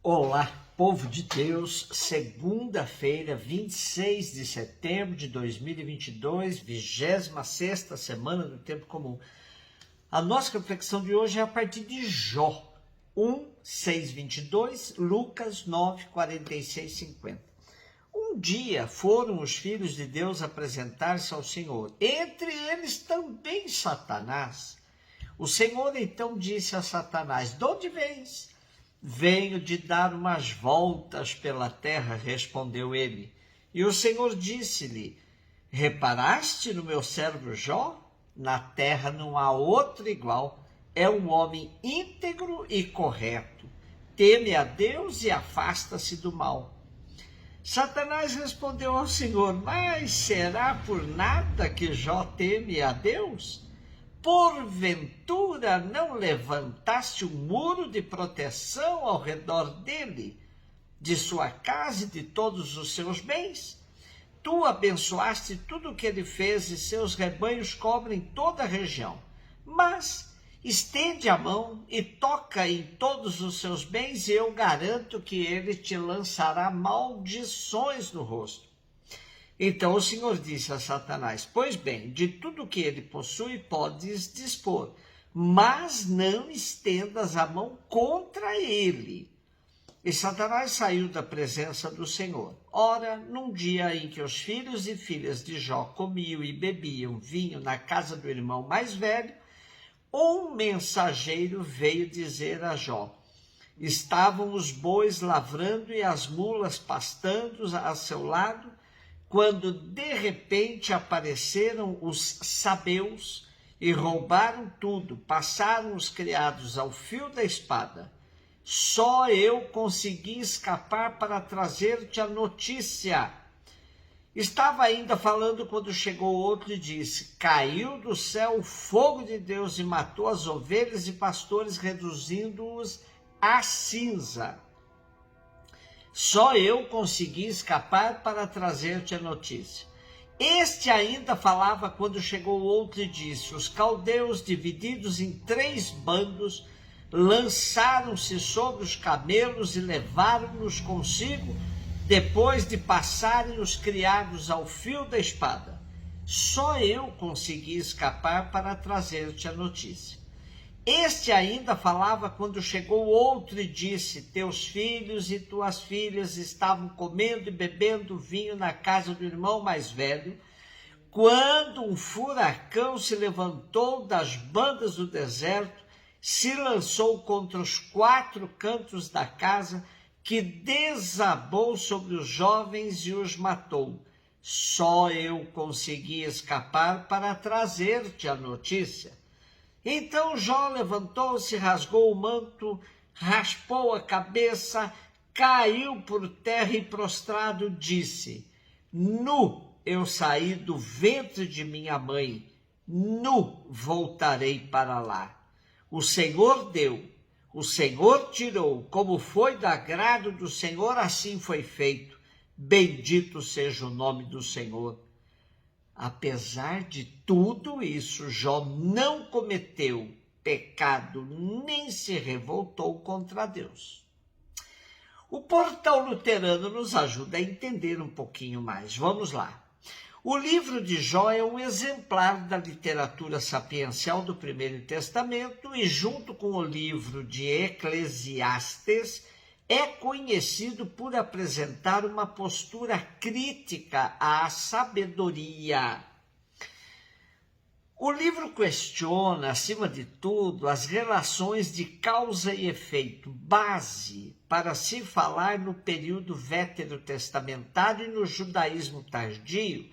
Olá, povo de Deus, segunda-feira, 26 de setembro de 2022, 26ª semana do Tempo Comum. A nossa reflexão de hoje é a partir de Jó 1, 6, 22, Lucas 9, 46, 50. Um dia foram os filhos de Deus apresentar-se ao Senhor, entre eles também Satanás. O Senhor então disse a Satanás: de onde vens? Venho de dar umas voltas pela terra, respondeu ele. E o Senhor disse-lhe: reparaste no meu servo Jó? Na terra não há outro igual. É um homem íntegro e correto. Teme a Deus e afasta-se do mal. Satanás respondeu ao Senhor: mas será por nada que Jó teme a Deus? Porventura não levantaste um muro de proteção ao redor dele, de sua casa e de todos os seus bens? Tu abençoaste tudo o que ele fez e seus rebanhos cobrem toda a região. Mas estende a mão e toca em todos os seus bens e eu garanto que ele te lançará maldições no rosto. Então o Senhor disse a Satanás: pois bem, de tudo que ele possui podes dispor, mas não estendas a mão contra ele. E Satanás saiu da presença do Senhor. Ora, num dia em que os filhos e filhas de Jó comiam e bebiam vinho na casa do irmão mais velho, um mensageiro veio dizer a Jó: estavam os bois lavrando e as mulas pastando a seu lado, quando de repente apareceram os sabeus e roubaram tudo, passaram os criados ao fio da espada. Só eu consegui escapar para trazer-te a notícia. Estava ainda falando quando chegou outro e disse: caiu do céu o fogo de Deus e matou as ovelhas e pastores, reduzindo-os a cinza. Só eu consegui escapar para trazer-te a notícia. Este ainda falava quando chegou outro e disse: os caldeus, divididos em 3 bandos, lançaram-se sobre os camelos e levaram-nos consigo, depois de passarem os criados ao fio da espada. Só eu consegui escapar para trazer-te a notícia. Este ainda falava quando chegou outro e disse: teus filhos e tuas filhas estavam comendo e bebendo vinho na casa do irmão mais velho, quando um furacão se levantou das bandas do deserto, se lançou contra os 4 cantos da casa, que desabou sobre os jovens e os matou. Só eu consegui escapar para trazer-te a notícia. Então Jó levantou-se, rasgou o manto, raspou a cabeça, caiu por terra e prostrado disse: nu eu saí do ventre de minha mãe, nu voltarei para lá. O Senhor deu, o Senhor tirou, como foi do agrado do Senhor, assim foi feito. Bendito seja o nome do Senhor. Apesar de tudo isso, Jó não cometeu pecado, nem se revoltou contra Deus. O Portal Luterano nos ajuda a entender um pouquinho mais. Vamos lá. O livro de Jó é um exemplar da literatura sapiencial do Primeiro Testamento e, junto com o livro de Eclesiastes, é conhecido por apresentar uma postura crítica à sabedoria. O livro questiona, acima de tudo, as relações de causa e efeito, base para se falar no período veterotestamentário e no judaísmo tardio,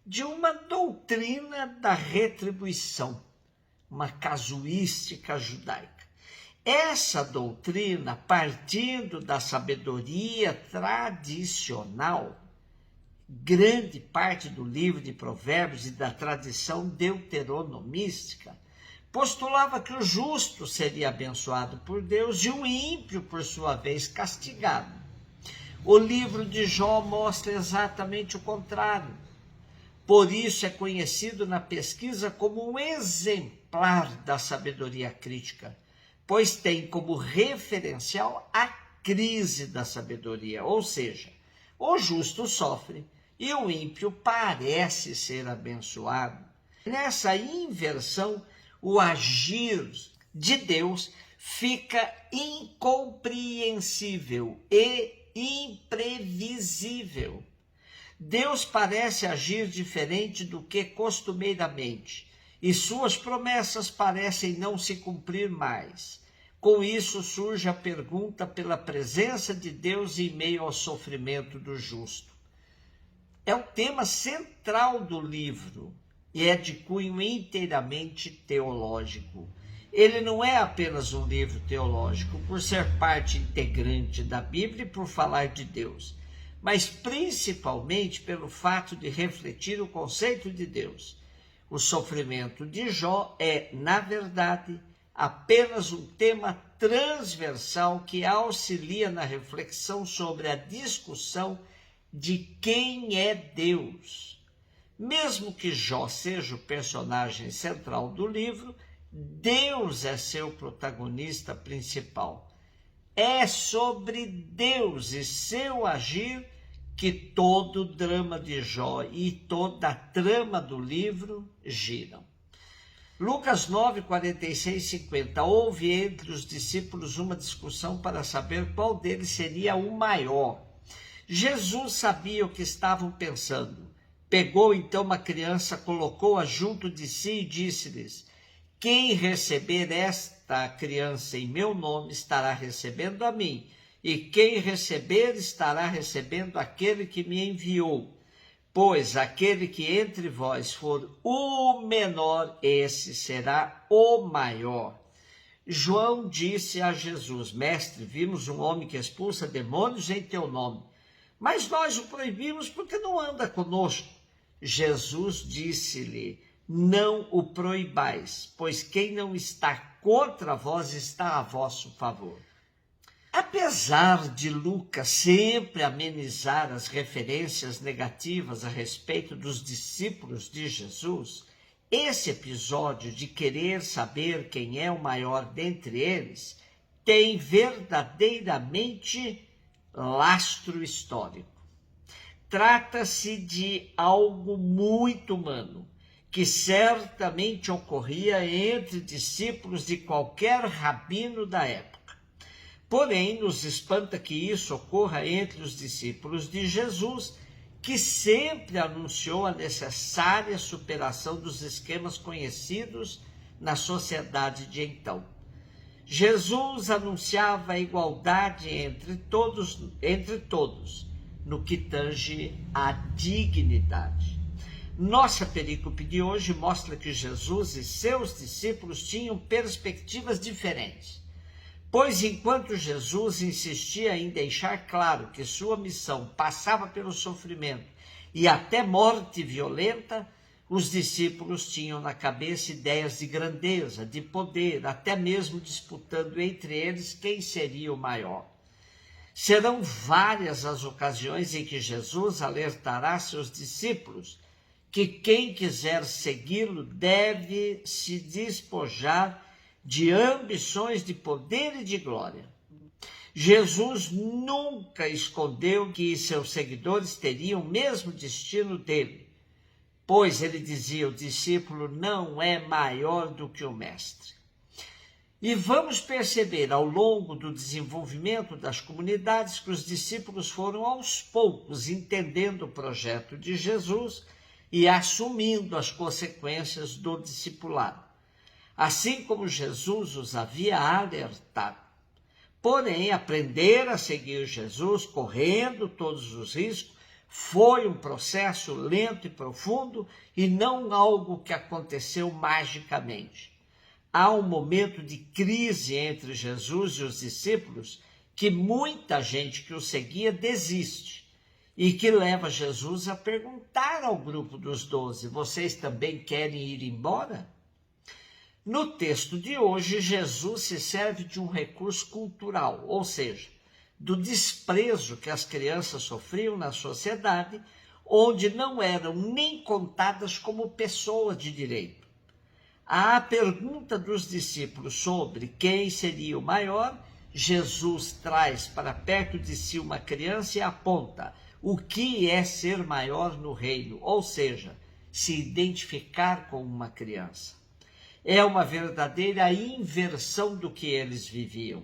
de uma doutrina da retribuição, uma casuística judaica. Essa doutrina, partindo da sabedoria tradicional, grande parte do livro de Provérbios e da tradição deuteronomística, postulava que o justo seria abençoado por Deus e o ímpio, por sua vez, castigado. O livro de Jó mostra exatamente o contrário. Por isso é conhecido na pesquisa como um exemplar da sabedoria crítica, pois tem como referencial a crise da sabedoria, ou seja, o justo sofre e o ímpio parece ser abençoado. Nessa inversão, o agir de Deus fica incompreensível e imprevisível. Deus parece agir diferente do que costumeiramente, e suas promessas parecem não se cumprir mais. Com isso surge a pergunta pela presença de Deus em meio ao sofrimento do justo. É o tema central do livro e é de cunho inteiramente teológico. Ele não é apenas um livro teológico por ser parte integrante da Bíblia e por falar de Deus, mas principalmente pelo fato de refletir o conceito de Deus. O sofrimento de Jó é, na verdade, apenas um tema transversal que auxilia na reflexão sobre a discussão de quem é Deus. Mesmo que Jó seja o personagem central do livro, Deus é seu protagonista principal. É sobre Deus e seu agir que todo o drama de Jó e toda a trama do livro giram. Lucas 9, 46 e 50. Houve entre os discípulos uma discussão para saber qual deles seria o maior. Jesus sabia o que estavam pensando. Pegou então uma criança, colocou-a junto de si e disse-lhes: quem receber esta criança em meu nome estará recebendo a mim, e quem receber estará recebendo aquele que me enviou. Pois aquele que entre vós for o menor, esse será o maior. João disse a Jesus: mestre, vimos um homem que expulsa demônios em teu nome, mas nós o proibimos porque não anda conosco. Jesus disse-lhe: não o proibais, pois quem não está contra vós está a vosso favor. Apesar de Lucas sempre amenizar as referências negativas a respeito dos discípulos de Jesus, esse episódio de querer saber quem é o maior dentre eles tem verdadeiramente lastro histórico. Trata-se de algo muito humano, que certamente ocorria entre discípulos de qualquer rabino da época. Porém, nos espanta que isso ocorra entre os discípulos de Jesus, que sempre anunciou a necessária superação dos esquemas conhecidos na sociedade de então. Jesus anunciava a igualdade entre todos, no que tange à dignidade. Nossa perícope de hoje mostra que Jesus e seus discípulos tinham perspectivas diferentes. Pois enquanto Jesus insistia em deixar claro que sua missão passava pelo sofrimento e até morte violenta, os discípulos tinham na cabeça ideias de grandeza, de poder, até mesmo disputando entre eles quem seria o maior. Serão várias as ocasiões em que Jesus alertará seus discípulos que quem quiser segui-lo deve se despojar de ambições de poder e de glória. Jesus nunca escondeu que seus seguidores teriam o mesmo destino dele, pois ele dizia: o discípulo não é maior do que o mestre. E vamos perceber ao longo do desenvolvimento das comunidades que os discípulos foram aos poucos entendendo o projeto de Jesus e assumindo as consequências do discipulado, assim como Jesus os havia alertado. Porém, aprender a seguir Jesus, correndo todos os riscos, foi um processo lento e profundo e não algo que aconteceu magicamente. Há um momento de crise entre Jesus e os discípulos que muita gente que o seguia desiste e que leva Jesus a perguntar ao grupo dos 12: vocês também querem ir embora? No texto de hoje, Jesus se serve de um recurso cultural, ou seja, do desprezo que as crianças sofriam na sociedade, onde não eram nem contadas como pessoas de direito. À pergunta dos discípulos sobre quem seria o maior, Jesus traz para perto de si uma criança e aponta o que é ser maior no reino, ou seja, se identificar com uma criança. É uma verdadeira inversão do que eles viviam.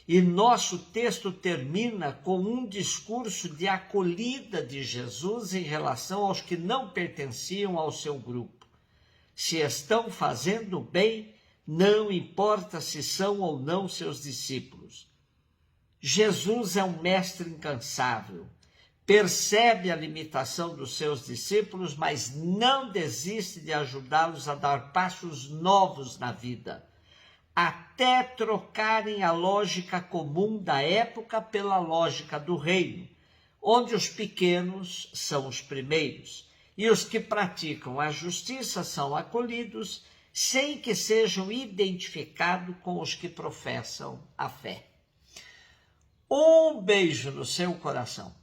E nosso texto termina com um discurso de acolhida de Jesus em relação aos que não pertenciam ao seu grupo. Se estão fazendo bem, não importa se são ou não seus discípulos. Jesus é um mestre incansável. Percebe a limitação dos seus discípulos, mas não desiste de ajudá-los a dar passos novos na vida, até trocarem a lógica comum da época pela lógica do reino, onde os pequenos são os primeiros e os que praticam a justiça são acolhidos, sem que sejam identificados com os que professam a fé. Um beijo no seu coração.